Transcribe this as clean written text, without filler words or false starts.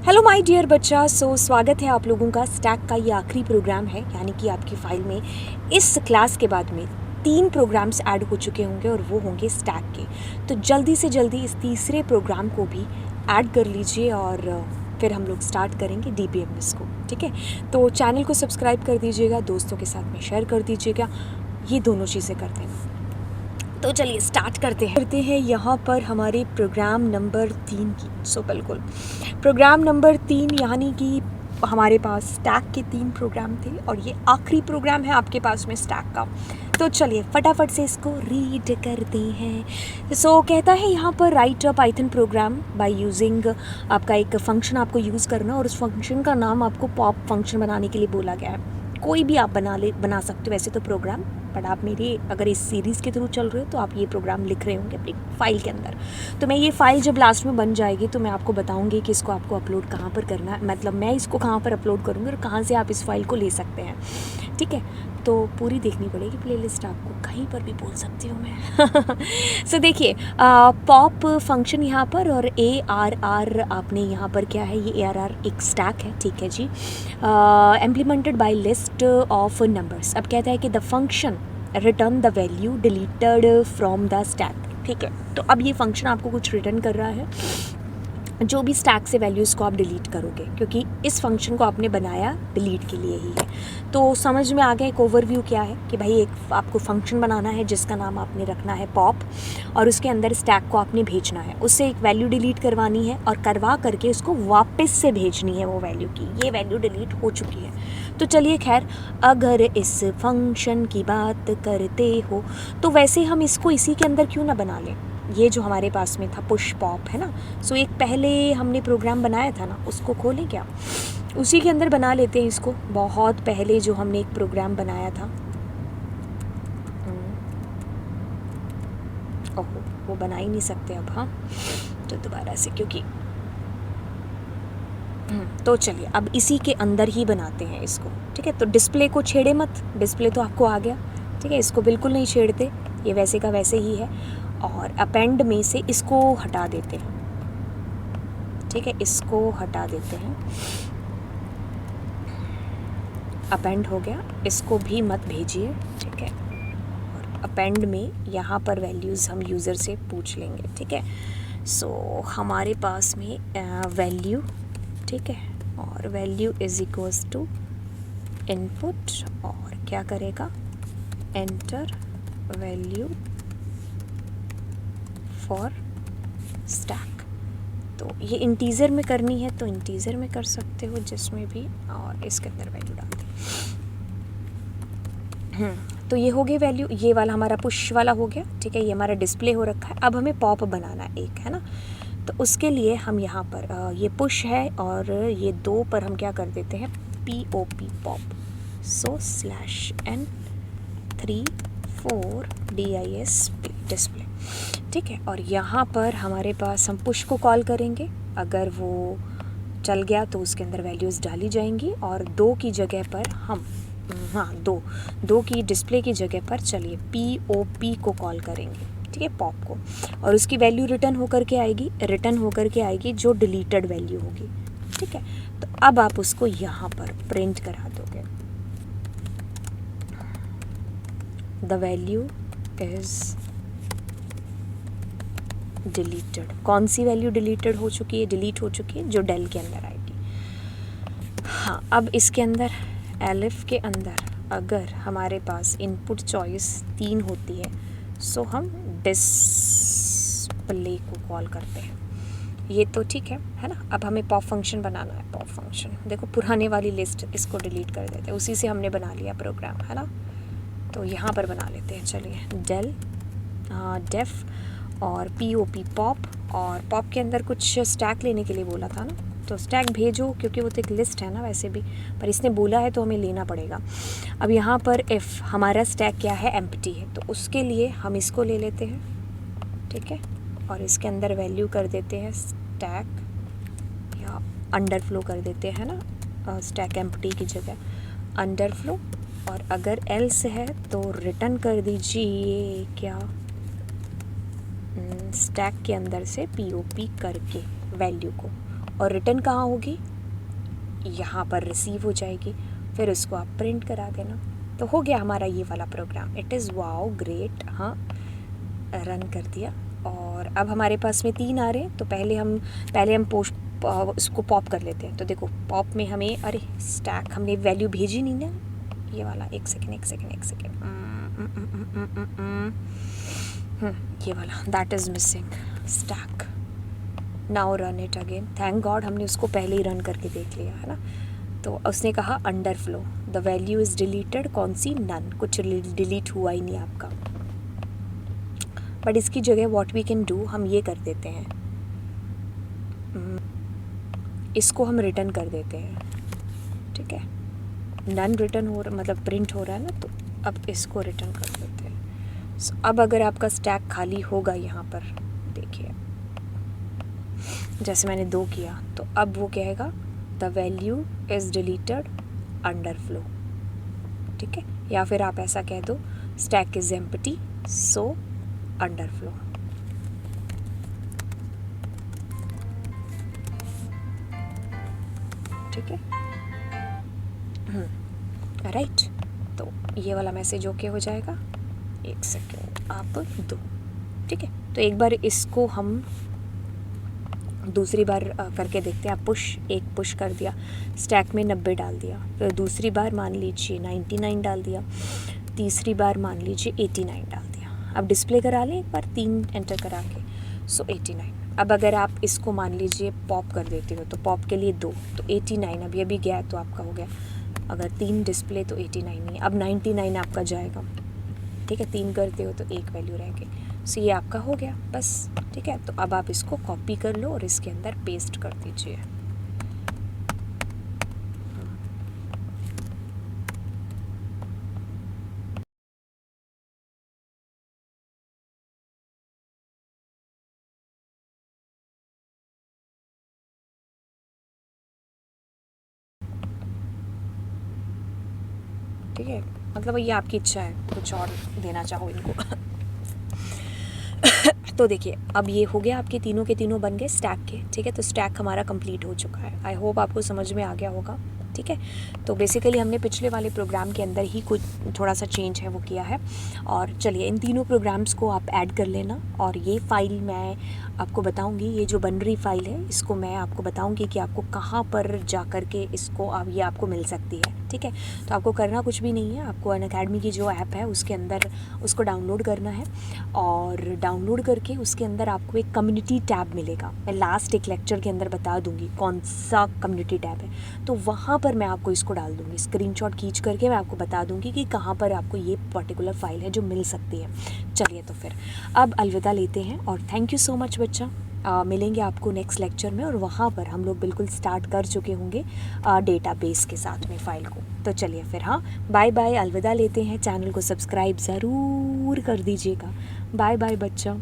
Hello my dear बच्चा। स्वागत है आप लोगों का। स्टैक का ये आखिरी प्रोग्राम है, यानी कि आपकी फ़ाइल में इस क्लास के बाद में 3 प्रोग्राम्स ऐड हो चुके होंगे और वो होंगे स्टैक के। तो जल्दी से जल्दी इस तीसरे प्रोग्राम को भी ऐड कर लीजिए और फिर हम लोग स्टार्ट करेंगे DBMS को। ठीक है, तो चैनल को सब्सक्राइब कर दीजिएगा, दोस्तों के साथ में शेयर कर दीजिएगा, ये दोनों चीज़ें करते हैं। तो चलिए स्टार्ट करते हैं यहाँ पर हमारे प्रोग्राम नंबर 3 की। बिल्कुल प्रोग्राम नंबर 3, यानी कि हमारे पास स्टैक के 3 प्रोग्राम थे और ये आखिरी प्रोग्राम है आपके पास में स्टैक का। तो चलिए फटाफट से इसको रीड करते हैं। कहता है यहाँ पर right a Python programme by using, आपका एक फंक्शन आपको यूज़ करना और उस फंक्शन का नाम आपको पॉप फंक्शन बनाने के लिए बोला गया है। कोई भी आप बना सकते हो वैसे तो प्रोग्राम, बट आप मेरे अगर इस सीरीज़ के थ्रू चल रहे हो तो आप ये प्रोग्राम लिख रहे होंगे अपनी फ़ाइल के अंदर। तो मैं ये फ़ाइल जब लास्ट में बन जाएगी तो मैं आपको बताऊंगी कि इसको आपको अपलोड कहाँ पर करना है, मतलब मैं इसको कहाँ पर अपलोड करूँगी और कहाँ से आप इस फाइल को ले सकते हैं। ठीक है, तो पूरी देखनी पड़ेगी प्लेलिस्ट, आपको कहीं पर भी बोल सकती हूँ मैं। देखिए पॉप फंक्शन यहाँ पर और ARR आपने यहाँ पर क्या है, ये ARR एक स्टैक है। ठीक है जी, implemented by list of numbers. अब कहता है कि the function return the value deleted from the stack. ठीक है, तो अब ये फंक्शन आपको कुछ रिटर्न कर रहा है, जो भी स्टैक से वैल्यूज़ को आप डिलीट करोगे, क्योंकि इस फंक्शन को आपने बनाया डिलीट के लिए ही है। तो समझ में आ गया एक ओवरव्यू क्या है कि भाई एक आपको फंक्शन बनाना है जिसका नाम आपने रखना है पॉप, और उसके अंदर स्टैक को आपने भेजना है, उससे एक वैल्यू डिलीट करवानी है और करवा करके उसको वापस से भेजनी है वो वैल्यू की। ये वैल्यू डिलीट हो चुकी है। तो चलिए खैर, अगर इस फंक्शन की बात करते हो तो वैसे हम इसको इसी के अंदर क्यों ना बना लें। ये जो हमारे पास में था पुश पॉप है ना, एक पहले हमने प्रोग्राम बनाया था ना, उसको खोलें क्या, उसी के अंदर बना लेते हैं इसको। बहुत पहले जो हमने एक प्रोग्राम बनाया था, ओहो वो बना ही नहीं सकते अब। हाँ, तो दोबारा से, क्योंकि तो चलिए अब इसी के अंदर ही बनाते हैं इसको। ठीक है, तो डिस्प्ले को छेड़े मत, डिस्प्ले तो आपको आ गया। ठीक है, इसको बिल्कुल नहीं छेड़ते, ये वैसे का वैसे ही है। और अपेंड में से इसको हटा देते हैं। ठीक है, इसको हटा देते हैं, अपेंड हो गया, इसको भी मत भेजिए। ठीक है, और अपेंड में यहाँ पर वैल्यूज़ हम यूज़र से पूछ लेंगे। ठीक है, हमारे पास में वैल्यू, ठीक है, और value is equals to input, और क्या करेगा, एंटर वैल्यू फॉर स्टैक। तो ये इंटीज़र में करनी है तो इंटीज़र में कर सकते हो जिसमें भी, और इसके अंदर वैल्यू डाल दें। तो ये हो गई वैल्यू, ये वाला हमारा पुश वाला हो गया। ठीक है, ये हमारा डिस्प्ले हो रखा है। अब हमें पॉप बनाना है एक, है ना, तो उसके लिए हम यहाँ पर ये पुश है और ये 2 पर हम क्या कर देते हैं, POP पॉप। /n34DISP display. ठीक है, और यहाँ पर हमारे पास हम पुश को कॉल करेंगे, अगर वो चल गया तो उसके अंदर वैल्यूज़ डाली जाएंगी, और 2 की जगह पर हम दो की डिस्प्ले की जगह पर चलिए POP को कॉल करेंगे। ठीक है, पॉप को, और उसकी वैल्यू रिटर्न होकर के आएगी जो डिलीटेड वैल्यू होगी। ठीक है, तो अब आप उसको यहाँ पर प्रिंट करा दोगे, द वैल्यू इज डिलीटेड। कौन सी वैल्यू डिलीटेड हो चुकी है, डिलीट हो चुकी है, जो डेल के अंदर आएगी। हाँ, अब इसके अंदर एलिफ के अंदर अगर हमारे पास इनपुट चॉइस 3 होती है, हम डिस्प्ले को कॉल करते हैं। ये तो ठीक है ना। अब हमें पॉप फंक्शन बनाना है। पॉप फंक्शन देखो, पुराने वाली लिस्ट इसको डिलीट कर देते हैं, उसी से हमने बना लिया प्रोग्राम, है ना। तो यहाँ पर बना लेते हैं, चलिए डेल डेफ और POP पॉप, और पॉप के अंदर कुछ स्टैक लेने के लिए बोला था ना, तो स्टैक भेजो, क्योंकि वो तो एक लिस्ट है ना वैसे भी, पर इसने बोला है तो हमें लेना पड़ेगा। अब यहाँ पर इफ़ हमारा स्टैक क्या है, एम्प्टी है, तो उसके लिए हम इसको ले लेते हैं। ठीक है, और इसके अंदर वैल्यू कर देते हैं स्टैक, या अंडरफ्लो कर देते हैं ना, स्टैक एम्प्टी की जगह अंडरफ्लो, और अगर एल्स है तो रिटर्न कर दीजिए क्या, स्टैक के अंदर से POP करके वैल्यू को, और रिटर्न कहाँ होगी, यहाँ पर रिसीव हो जाएगी, फिर उसको आप प्रिंट करा देना। तो हो गया हमारा ये वाला programme. It is wow great. हाँ, रन कर दिया और अब हमारे पास में 3 आ रहे हैं। तो पहले हम पोस्ट उसको पॉप कर लेते हैं। तो देखो पॉप में हमें, अरे स्टैक हमने वैल्यू भेजी नहीं ना, ये वाला, एक सेकेंड ये वाला, that is missing stack. Now run it again. Thank God हमने उसको पहले ही रन करके देख लिया है ना। तो उसने कहा under flow the value is deleted, कौन सी, नन, कुछ डिलीट हुआ ही नहीं आपका। बट इसकी जगह व्हाट वी कैन डू, हम ये कर देते हैं, इसको हम रिटर्न कर देते हैं, ठीक है। नन रिटर्न हो रहा, मतलब प्रिंट हो रहा है ना, तो अब इसको रिटर्न कर देते हैं। So, अब अगर आपका स्टैक खाली होगा यहाँ पर, देखिए जैसे मैंने 2 किया, तो अब वो कहेगा the value is deleted under flow, ठीक है। या फिर आप ऐसा कह दो stack is empty so under flow, ठीक है। राइट, तो ये वाला मैसेज ओके हो जाएगा। एक सेकेंड आप दो, ठीक है। तो एक बार इसको हम दूसरी बार करके देखते हैं। आप एक पुश कर दिया, स्टैक में 90 डाल दिया, फिर दूसरी बार मान लीजिए 99 डाल दिया, तीसरी बार मान लीजिए 89 डाल दिया। अब डिस्प्ले करा लें एक बार 3 एंटर करा के, सो 89। अब अगर आप इसको मान लीजिए पॉप कर देते हो, तो पॉप के लिए 2, तो 89 अभी गया, तो आपका हो गया। अगर 3 डिस्प्ले तो 89 नहीं, अब 99 आपका जाएगा, ठीक है। 3 करते हो तो 1 वैल्यू रह गई। सो ये आपका हो गया बस, ठीक है। तो अब आप इसको कॉपी कर लो और इसके अंदर पेस्ट कर दीजिए। ठीक है, मतलब ये आपकी इच्छा है, कुछ और देना चाहो इनको। तो देखिए अब ये हो गया, आपके तीनों के तीनों बन गए स्टैक के, ठीक है। तो स्टैक हमारा कंप्लीट हो चुका है। आई होप आपको समझ में आ गया होगा, ठीक है। तो बेसिकली हमने पिछले वाले प्रोग्राम के अंदर ही कुछ थोड़ा सा चेंज है वो किया है। और चलिए इन तीनों प्रोग्राम्स को आप ऐड कर लेना, और ये फ़ाइल मैं आपको बताऊंगी, ये जो बन रही फ़ाइल है इसको मैं आपको बताऊंगी कि आपको कहाँ पर जा कर के इसको ये आपको मिल सकती है, ठीक है। तो आपको करना कुछ भी नहीं है, आपको अनअकैडमी की जो ऐप है उसके अंदर उसको डाउनलोड करना है, और डाउनलोड करके उसके अंदर आपको एक कम्युनिटी टैब मिलेगा। मैं लास्ट एक लेक्चर के अंदर बता दूंगी कौन सा कम्युनिटी टैब है, तो वहाँ पर मैं आपको इसको डाल दूंगी, स्क्रीनशॉट खींच करके मैं आपको बता दूंगी कि कहाँ पर आपको ये पर्टिकुलर फ़ाइल है जो मिल सकती है। चलिए तो फिर अब अलविदा लेते हैं, और थैंक यू सो मच बच्चा। मिलेंगे आपको नेक्स्ट लेक्चर में, और वहाँ पर हम लोग बिल्कुल स्टार्ट कर चुके होंगे डेटाबेस के साथ में फ़ाइल को। तो चलिए फिर, हाँ बाय बाय, अलविदा लेते हैं। चैनल को सब्सक्राइब ज़रूर कर दीजिएगा। बाय बाय बच्चा।